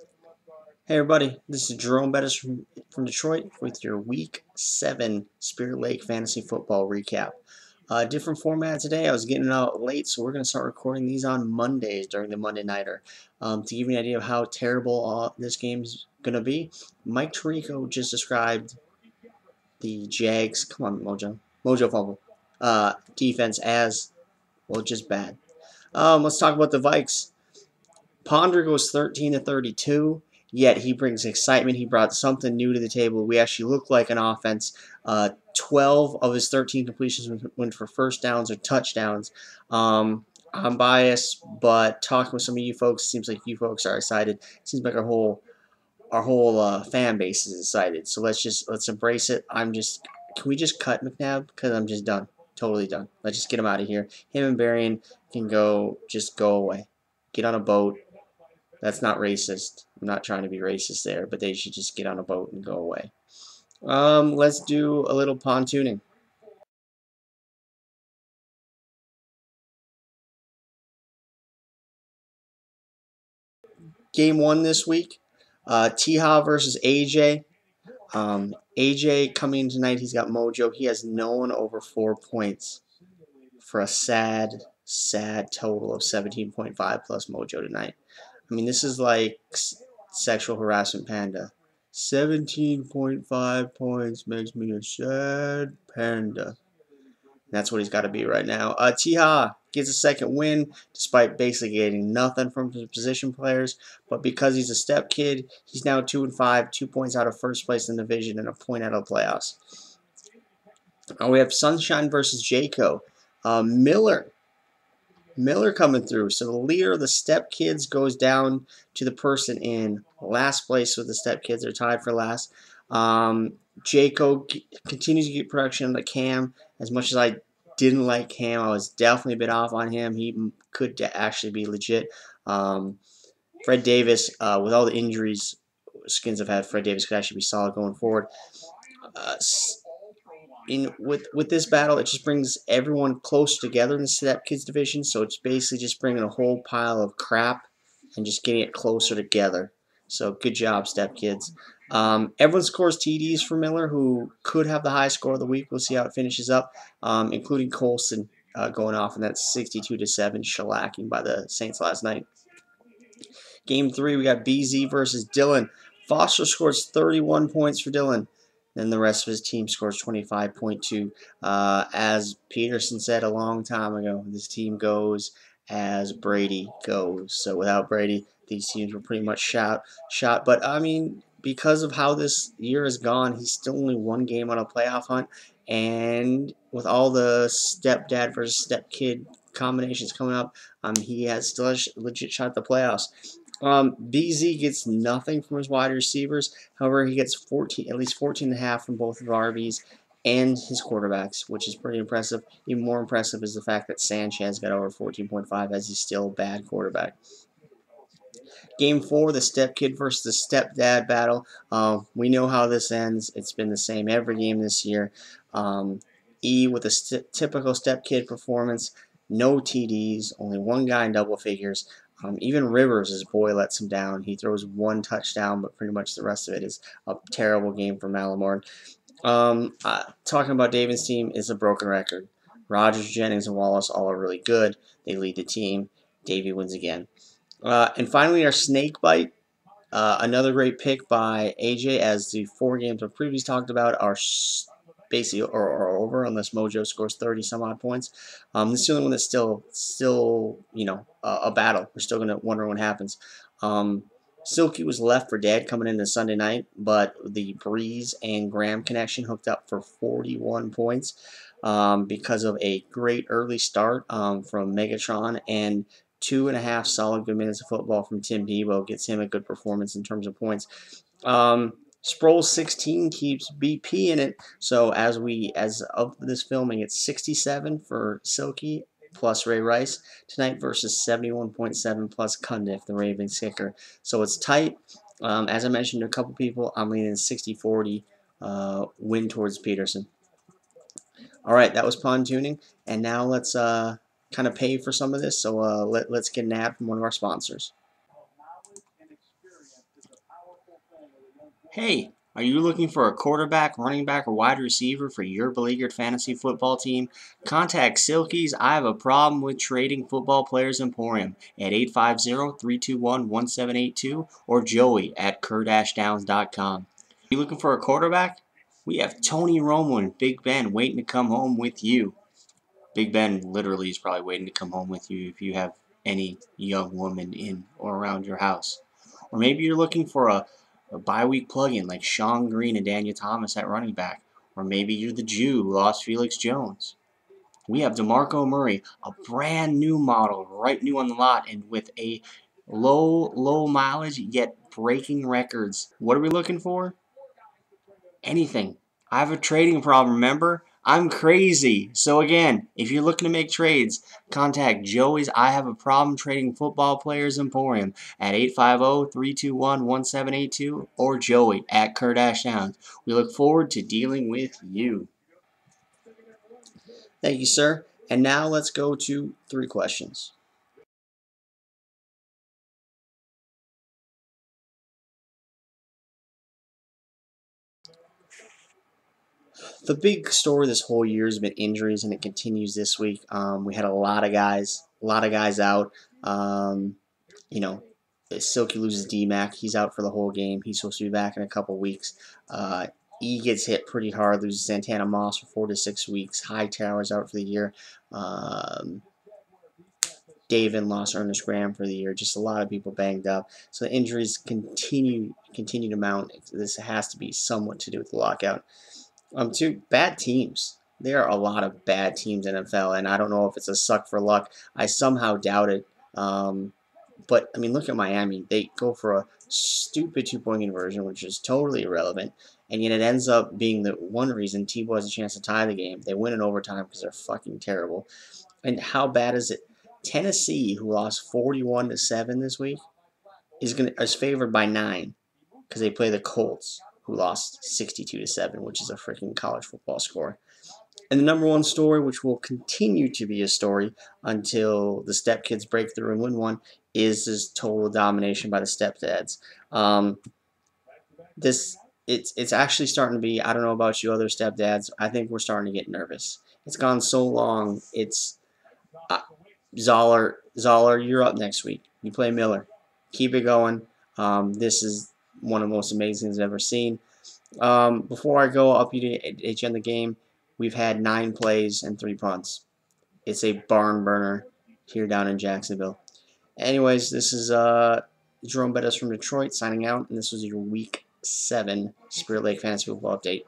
Hey everybody, this is Jerome Bettis from Detroit with your Week 7 Spirit Lake Fantasy Football recap. Different format today. I was getting out late, so we're going to start recording these on Mondays during the Monday Nighter. To give you an idea of how terrible this game's going to be, Mike Tirico just described the Jags, come on Mojo Fumble, defense as, well, just bad. Let's talk about the Vikes. Ponder goes 13 to 32, yet he brings excitement. He brought something new to the table. We actually look like an offense. 12 of his 13 completions went for first downs or touchdowns. I'm biased, but talking with some of you folks, seems like you folks are excited. Seems like our whole fan base is excited. So let's embrace it. Can we just cut McNabb? Because I'm just done, totally done. Let's just get him out of here. Him and Berrien can go away. Get on a boat. That's not racist. I'm not trying to be racist there, but they should just get on a boat and go away. Let's do a little pontooning. Game 1 this week, T-Ha versus AJ. AJ coming in tonight, he's got Mojo. He has no one over 4 points for a sad, sad total of 17.5 plus Mojo tonight. I mean, this is like sexual harassment panda. 17.5 points makes me a sad panda. That's what he's got to be right now. T-Ha gets a second win despite basically getting nothing from his position players. But because he's a step kid, he's now 2-5, 2 points out of first place in the division and a point out of the playoffs. We have Sunshine versus Jayco. Miller coming through. So the leader of the Step Kids goes down to the person in last place with the Step Kids. They're tied for last. Jayco continues to get production on the Cam. As much as I didn't like Cam, I was definitely a bit off on him. He could actually be legit. Fred Davis, with all the injuries Skins have had, Fred Davis could actually be solid going forward. Uh, with this battle, it just brings everyone closer together in the Step Kids division. So it's basically just bringing a whole pile of crap and just getting it closer together. So good job, Step Kids. Everyone scores TDs for Miller, who could have the high score of the week. We'll see how it finishes up, including Colson going off in that 62-7 shellacking by the Saints last night. Game 3, we got BZ versus Dylan. Foster scores 31 points for Dylan. Then the rest of his team scores 25.2. As Peterson said a long time ago, this team goes as Brady goes. So without Brady, these teams were pretty much shot. But I mean, because of how this year has gone, he's still only one game on a playoff hunt. And with all the stepdad versus stepkid combinations coming up, he has still a legit shot at the playoffs. BZ gets nothing from his wide receivers. However, he gets at least 14.5 from both of RBs and his quarterbacks, which is pretty impressive. Even more impressive is the fact that Sanchez got over 14.5 as he's still a bad quarterback. Game 4, the step kid versus the stepdad battle. We know how this ends. It's been the same every game this year. E with a typical step kid performance. No TDs, only one guy in double figures. Even Rivers, his boy, lets him down. He throws one touchdown, but pretty much the rest of it is a terrible game for Malamore. Talking about David's team is a broken record. Rogers, Jennings, and Wallace all are really good. They lead the team. Davey wins again. And finally, our snake bite. Another great pick by AJ, as the 4 games I've previously talked about are basically are over unless Mojo scores 30 some odd points. This is the only one that's still a battle. We're still gonna wonder what happens. Silky was left for dead coming into Sunday night, but the Breeze and Graham connection hooked up for 41 points because of a great early start from Megatron and 2.5 solid good minutes of football from Tim Tebow gets him a good performance in terms of points. Sproles 16 keeps BP in it. So as of this filming, it's 67 for Silky plus Ray Rice tonight versus 71.7 plus Cundiff, the Ravens kicker. So it's tight. As I mentioned to a couple people, I'm leaning 60-40 win towards Peterson. All right, that was pontooning, and now let's kind of pay for some of this. So let's get an ad from one of our sponsors. Hey, are you looking for a quarterback, running back, or wide receiver for your beleaguered fantasy football team? Contact Silkies. I have a problem with trading football players Emporium at 850-321-1782 or Joey at Downs.com. You looking for a quarterback? We have Tony Romo and Big Ben waiting to come home with you. Big Ben literally is probably waiting to come home with you if you have any young woman in or around your house. Or maybe you're looking for a bye-week plug-in like Sean Green and Daniel Thomas at running back. Or maybe you're the Jew who lost Felix Jones. We have DeMarco Murray, a brand new model, right new on the lot, and with a low mileage yet breaking records. What are we looking for? Anything. I have a trading problem, remember? I'm crazy. So again, if you're looking to make trades, contact Joey's I Have a Problem Trading Football Players Emporium at 850-321-1782 or Joey at Downs. We look forward to dealing with you. Thank you, sir. And now let's go to 3 questions. The big story this whole year has been injuries, and it continues this week. We had a lot of guys out. Um, you know, Silky loses D-Mac. He's out for the whole game. He's supposed to be back in a couple weeks. E gets hit pretty hard, loses Santana Moss for 4 to 6 weeks. Hightower's out for the year. Um, David lost Ernest Graham for the year. Just a lot of people banged up. So the injuries continue to mount. This has to be somewhat to do with the lockout. Two bad teams. There are a lot of bad teams in NFL, and I don't know if it's a suck for luck. I somehow doubt it. But I mean, look at Miami. They go for a stupid 2-point conversion, which is totally irrelevant, and yet it ends up being the one reason Tebow has a chance to tie the game. They win in overtime because they're fucking terrible. And how bad is it? Tennessee, who lost 41-7 this week, is favored by 9 because they play the Colts, who lost 62-7, which is a freaking college football score. And the number one story, which will continue to be a story until the step kids break through and win one, is this total domination by the stepdads. It's actually starting to be. I don't know about you other stepdads. I think we're starting to get nervous. It's gone so long. It's Zoller, you're up next week. You play Miller. Keep it going. This is one of the most amazing things I've ever seen. Before I go up you to end the game, we've had 9 plays and 3 punts. It's a barn burner here down in Jacksonville. Anyways, this is Jerome Bettis from Detroit signing out, and this was your Week 7 Spirit Lake Fantasy Football Update.